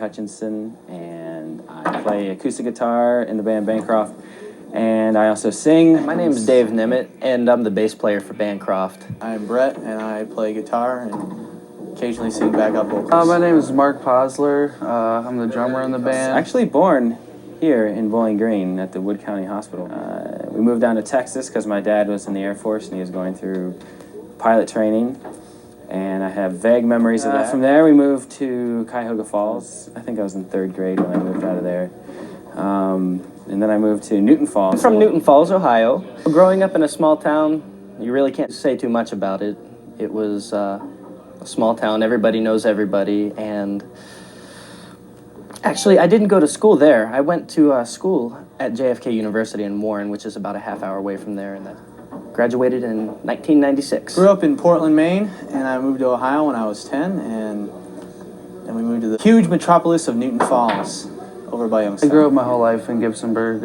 Hutchinson, and I play acoustic guitar in the band Bancroft, and I also sing. My name is Dave Nemeth, and I'm the bass player for Bancroft. I'm Brett, and I play guitar and occasionally sing backup vocals. My name is Mark Posler. I'm the drummer in the band. Actually born here in Bowling Green at the Wood County Hospital. We moved down to Texas because my dad was in the Air Force and he was going through pilot training, and I have vague memories of that. From there we moved to Cuyahoga Falls. I think I was in 3rd grade when I moved out of there. And then I moved to Newton Falls. I'm from Newton Falls, Ohio. Growing up in a small town, you really can't say too much about it. It was a small town, everybody knows everybody, and actually I didn't go to school there. I went to school at JFK University in Warren, which is about a half-hour away from there, and I graduated in 1996. Grew up in Portland, Maine, and I moved to Ohio when I was 10, and then we moved to the huge metropolis of Newton Falls, over by Youngstown. I grew up my whole life in Gibsonburg,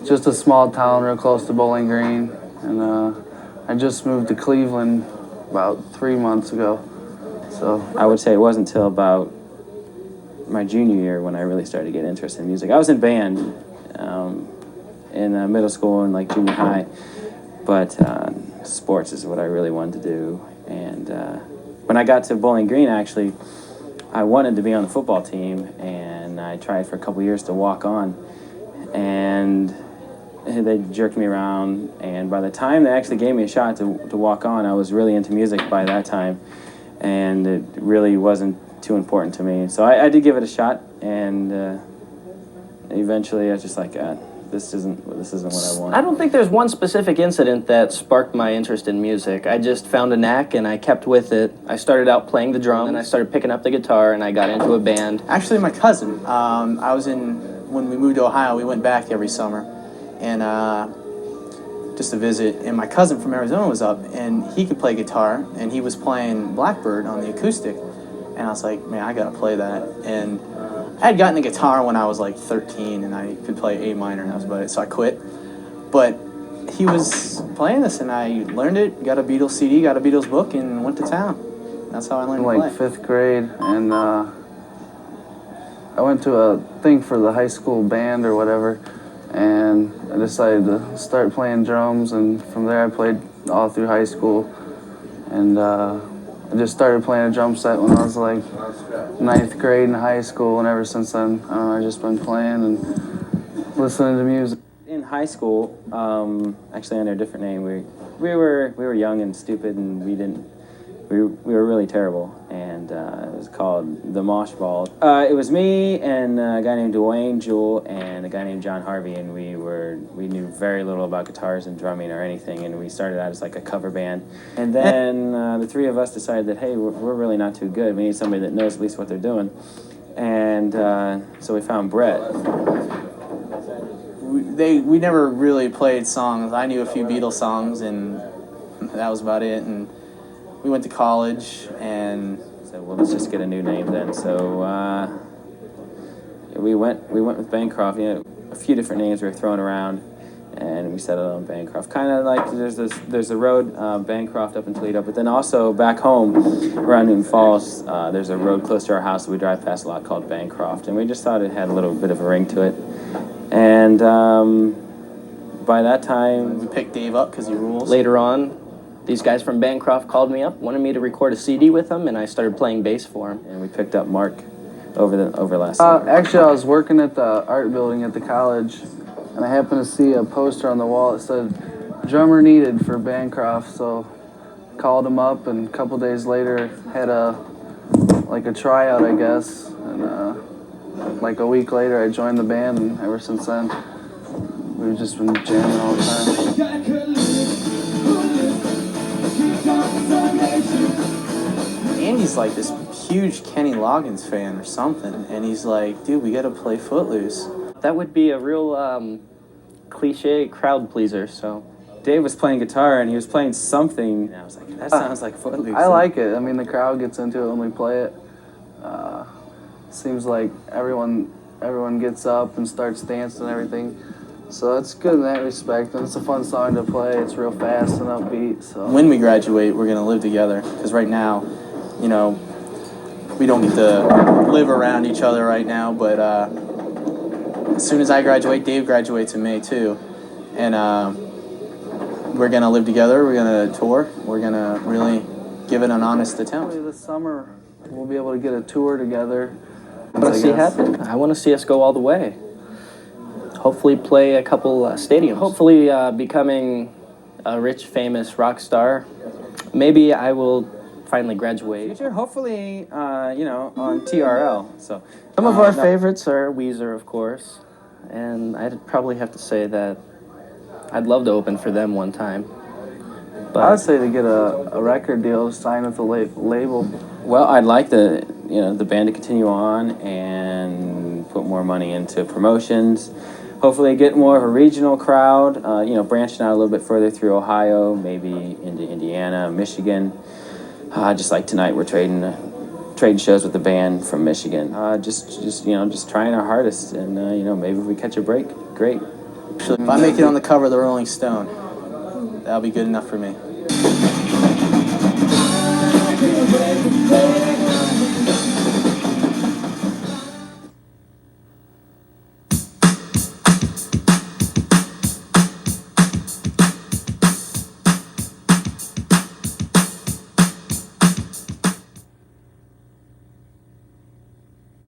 just a small town real close to Bowling Green, and I just moved to Cleveland about 3 months ago. So I would say it wasn't until about my junior year when I really started to get interested in music. I was in band in middle school and like junior high, but sports is what I really wanted to do. And when I got to Bowling Green, actually, I wanted to be on the football team, and I tried for a couple years to walk on, and they jerked me around, and by the time they actually gave me a shot to walk on, I was really into music by that time, and it really wasn't too important to me. So I did give it a shot, and eventually I was just like, this isn't what I want. I don't think there's one specific incident that sparked my interest in music. I just found a knack and I kept with it. I started out playing the drum, and I started picking up the guitar, and I got into a band. Actually, my cousin, when we moved to Ohio, we went back every summer, and just to visit, and my cousin from Arizona was up, and he could play guitar, and he was playing Blackbird on the acoustic, and I was like, man, I gotta play that. And I had gotten a guitar when I was like 13, and I could play A minor, and that was about it, so I quit. But he was playing this, and I learned it, got a Beatles CD, got a Beatles book, and went to town. That's how I learned to play. like 5th grade, and I went to a thing for the high school band or whatever, and I decided to start playing drums, and from there I played all through high school, and I just started playing a drum set when I was like 9th grade in high school, and ever since then, I've just been playing and listening to music. In high school, actually under a different name, we were young and stupid, and we were really terrible, and it was called the Mosh Ball. It was me and a guy named Dwayne Jewell and a guy named John Harvey, and we knew very little about guitars and drumming or anything, and we started out as like a cover band. And then the three of us decided that, hey, we're really not too good. We need somebody that knows at least what they're doing. And so we found Brett. We never really played songs. I knew a few Beatles songs, and that was about it. And we went to college, and said, well, let's just get a new name then. So we went with Bancroft. You know, a few different names we were throwing around, and we settled on Bancroft. Kind of like there's a road Bancroft up in Toledo, but then also back home around Newton Falls, there's a road close to our house that we drive past a lot called Bancroft, and we just thought it had a little bit of a ring to it. And by that time, we picked Dave up because he rules. Later on, these guys from Bancroft called me up, wanted me to record a CD with them, and I started playing bass for them. And we picked up Mark over last summer. Actually, I was working at the art building at the college, and I happened to see a poster on the wall that said, drummer needed for Bancroft, so called him up, and a couple days later had a tryout, I guess, and like a week later I joined the band, and ever since then we've just been jamming all the time. Andy's like this huge Kenny Loggins fan or something, and he's like, dude, we gotta play Footloose. That would be a real cliche crowd pleaser, so. Dave was playing guitar, and he was playing something, and I was like, that sounds like Footloose. I like it. I mean, the crowd gets into it when we play it. Seems like everyone gets up and starts dancing and everything. So it's good in that respect, and it's a fun song to play. It's real fast and upbeat. So when we graduate, we're gonna live together, because right now, you know, we don't get to live around each other right now, but as soon as I graduate, Dave graduates in May too, and we're gonna live together. We're gonna tour. We're gonna really give it an honest attempt. Hopefully this summer we'll be able to get a tour together. I want to see it happen. I want to see us go all the way. Hopefully play a couple stadiums. Hopefully becoming a rich, famous rock star. Maybe I will finally graduate. Future, hopefully, on TRL. So Some of our favorites are Weezer, of course, and I'd probably have to say that I'd love to open for them one time. But I would say to get a record deal, sign with a label. Well, I'd like the band to continue on and put more money into promotions. Hopefully get more of a regional crowd, branching out a little bit further through Ohio, maybe into Indiana, Michigan. Just like tonight, we're trading shows with the band from Michigan. Just trying our hardest, and maybe if we catch a break, great. If I make it on the cover of the Rolling Stone, that'll be good enough for me.